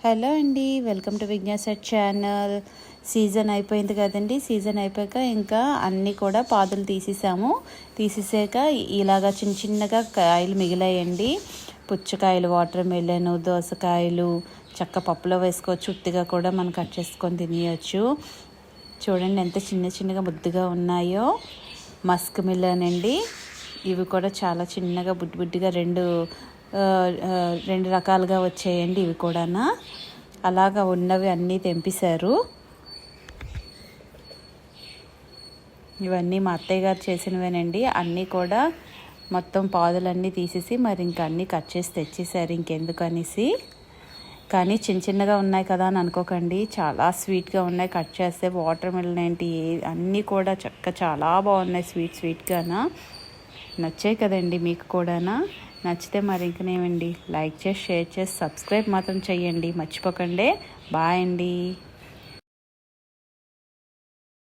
Hello అండి, welcome to విజ్ఞాస channel. Season అయిపోయింది కదండి. సీజన్ అయిపోయాక ఇంకా అన్నీ కూడా పాదులు తీసేసాక ఇలాగా చిన్న చిన్నగా కాయలు మిగిలాయండి. పుచ్చకాయలు, వాటర్ మెలన్, దోసకాయలు చక్క పప్పులో వేసుకోవచ్చు. ఉత్తిగా కూడా మనం కట్ చేసుకొని తినేయచ్చు. చూడండి ఎంత చిన్న చిన్నగా ముద్దుగా ఉన్నాయో. మస్క్ మిలన్ అండి, ఇవి కూడా చాలా చిన్నగా బుడ్డిగా రెండు రకాలుగా వచ్చాయండి. ఇవి కూడా అలాగా ఉన్నవి అన్నీ తెంపేశారు. ఇవన్నీ మా అత్తయ్య గారు చేసినవేనండి. అన్నీ కూడా మొత్తం పాదులన్నీ తీసేసి మరి ఇంకా అన్నీ కట్ చేసి తెచ్చేసారు ఇంకెందుకు అనేసి. కానీ చిన్న చిన్నగా ఉన్నాయి కదా అని అనుకోకండి, చాలా స్వీట్గా ఉన్నాయి. కట్ చేస్తే వాటర్ మిలన్ ఏంటి అన్నీ కూడా చాలా బాగున్నాయి. స్వీట్గానా నచ్చాయి కదండి మీకు కూడానా. నచ్చితే మరి ఇంకనేమండి, లైక్ చేసి షేర్ చేసి సబ్స్క్రైబ్ మాత్రం చెయ్యండి మర్చిపోకండి. బాయ్ అండి.